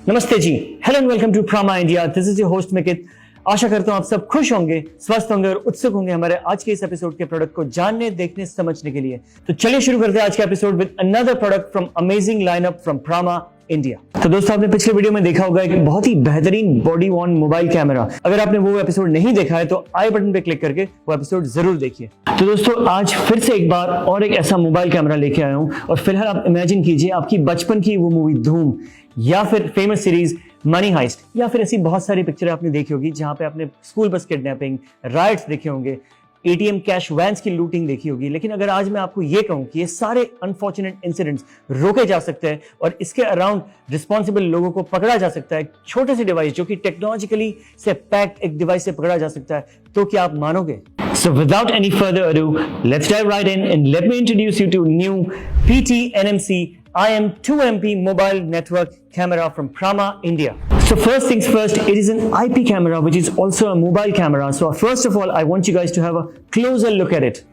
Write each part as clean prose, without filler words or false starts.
नमस्ते जी, hello and welcome to Prama India. This is your host Mikit. आशा करता हूं आप सब खुश होंगे, स्वस्थ होंगे और उत्सुक होंगे हमारे आज के इस एपिसोड के प्रोडक्ट को जानने, देखने, समझने के लिए। तो चलिए शुरू करते हैं आज का episode with another product from amazing lineup from Prama India. तो दोस्तों, आपने पिछले वीडियो में देखा होगा एक बहुत ही बेहतरीन बॉडी वॉर्न मोबाइल कैमरा। अगर आपने वो एपिसोड नहीं देखा है तो आई बटन पे क्लिक करके वो एपिसोड जरूर देखिए। तो दोस्तों, आज फिर से एक बार और एक ऐसा मोबाइल कैमरा लेके आया हूं और फिलहाल आप इमेजिन कीजिए आपकी बचपन की वो मूवी धूम या फिर फेमस सीरीज मनी हाइस्ट या फिर ऐसी बहुत सारी पिक्चर आपने देखी होगी जहां पे आपने स्कूल बस किडनैपिंग, राइट्स देखे होंगे, एटीएम कैश वैन्स की लूटिंग देखी होगी। लेकिन अगर आज मैं आपको ये कहूं कि ये सारे अनफॉर्चुनेट इंसिडेंट्स रोके जा सकते हैं और इसके अराउंड रिस्पॉन्सिबल लोगों को पकड़ा जा सकता है, छोटे से डिवाइस जो कि टेक्नोलॉजिकली से पैक्ड एक डिवाइस से पकड़ा जा सकता है, तो क्या आप मानोगे? So without any further ado, let's dive right in and let me introduce you to new PT-NMC IM2MP mobile network camera from Prama India. So first things first, it is an IP camera which is also a mobile camera. So first of all, I want you guys to have a closer look at it.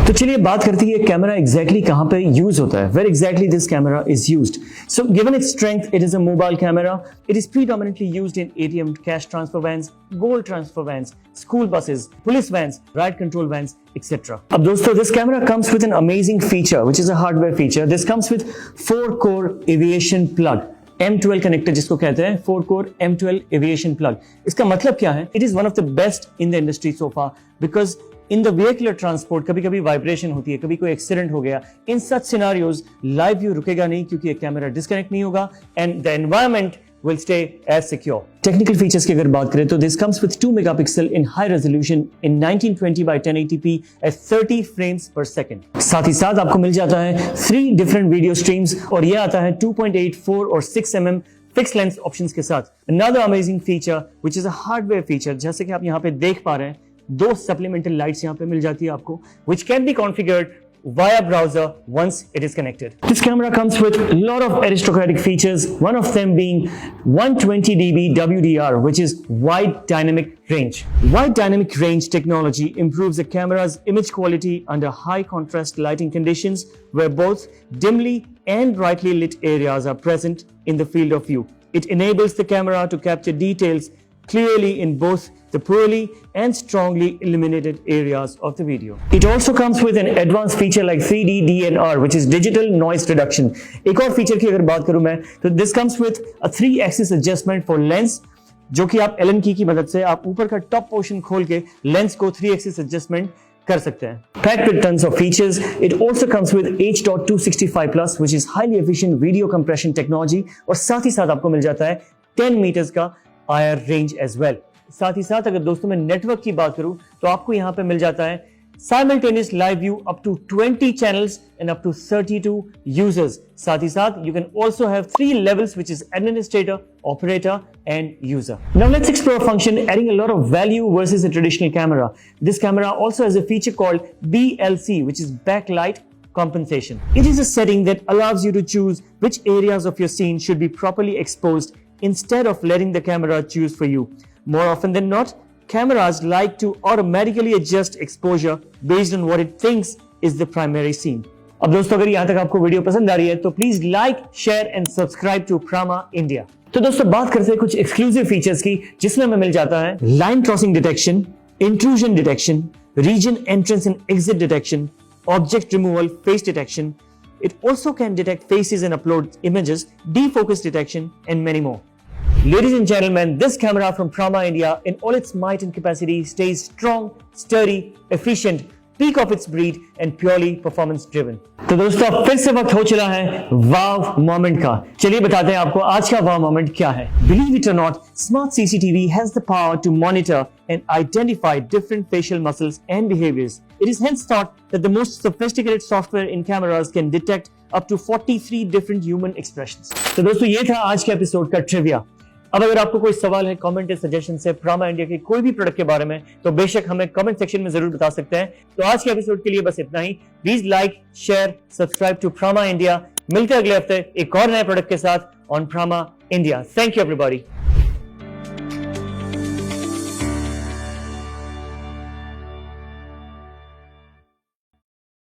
तो चलिए बात करते हैं ये camera exactly कहां पे use होता है, where exactly this camera is used. So given its strength, it is a mobile camera. It is predominantly used in ATM cash transfer vans, gold transfer vans, school buses, police vans, riot control vans, etcetera. अब दोस्तों, this camera comes with an amazing feature which is a hardware feature. This comes with 4 core aviation plug, M12 connector जिसको कहते हैं, 4 core M12 aviation plug. इसका मतलब क्या है? It is one of the best in the industry so far because in the vehicular transport कभी कभी vibration होती है, कभी कोई एक्सीडेंट हो गया, इन सच सिनारियोज लाइव व्यू रुकेगा नहीं क्योंकि ये कैमरा डिस्कनेक्ट नहीं होगा and the environment will stay as secure. Technical features की अगर बात करें तो this comes with 2 megapixel in high resolution in 1920 by 1080p at 30 frames per second. साथ ही साथ आपको मिल जाता है 3 different video streams और ये आता है 2.8, 4 और 6 mm fixed lens options के साथ। Another amazing feature which is a hardware feature, जैसे कि आप यहाँ पे देख पा रहे हैं, 2 supplemental lights यहाँ पे मिल जाती है आपको, which can be configured via browser once it is connected. This camera comes with a lot of aristocratic features, one of them being 120 dB WDR, which is wide dynamic range. Wide dynamic range technology improves the camera's image quality under high contrast lighting conditions where both dimly and brightly lit areas are present in the field of view. It enables the camera to capture details clearly in both the poorly and strongly illuminated areas of the video. It also comes with an advanced feature like 3D DNR, which is digital noise reduction. एक और feature की अगर बात करूं मैं तो this comes with a 3-axis adjustment for lens, जो कि आप Allen key की मदद से आप ऊपर का टॉप पोर्शन खोल के लेंस को 3-axis adjustment कर सकते हैं। Packed with tons of features, it also comes with H.265+, which is highly efficient video compression technology, और साथ ही साथ आपको मिल जाता है 10 meters का IR रेंज एज वेल। साथ ही साथ अगर दोस्तों मैं नेटवर्क की बात करूं तो आपको यहां पे मिल जाता है simultaneous live view up to 20 channels and up to 32 users. साथ ही साथ you can also have 3 levels, which is administrator, operator and user. Now let's explore a function adding a lot of value versus a traditional camera. This camera also has a feature called BLC, which is backlight compensation. It is a setting that allows you to choose which areas of your scene should be properly exposed instead of letting the camera choose for you. More often than not, cameras like to automatically adjust exposure based on what it thinks is the primary scene. अब दोस्तों, अगर यहाँ तक आपको video पसंद आ रही है तो please like, share and subscribe to Prama India. तो दोस्तों, बात करते हैं कुछ एक्सक्लूसिव फीचर्स की जिसमें हमें मिल जाता है line crossing detection, intrusion detection, region entrance and exit detection, object removal, face detection. It also can detect faces and upload images, defocus detection, and many more. Ladies and gentlemen, this camera from Prama India in all its might and capacity stays strong, sturdy, efficient, peak of its breed and purely performance driven. तो दोस्तों, अब फिर से वक्त हो चला है वाव moment का। चलिए बताते हैं आपको आज का वाव मोमेंट क्या है। Believe it or not, smart CCTV has the power to monitor and identify different facial muscles and behaviors. It is hence thought that the most sophisticated software in cameras can detect up to 43 different human expressions. तो दोस्तों, ये था आज के episode का trivia. अब अगर आपको कोई सवाल है, कमेंट या सजेशन है प्रामा इंडिया के कोई भी प्रोडक्ट के बारे में, तो बेशक हमें कमेंट सेक्शन में जरूर बता सकते हैं। तो आज के एपिसोड के लिए बस इतना ही। Please like, share, subscribe to Prama India. मिलते हैं अगले हफ्ते एक और नए प्रोडक्ट के साथ on Prama India. Thank you everybody.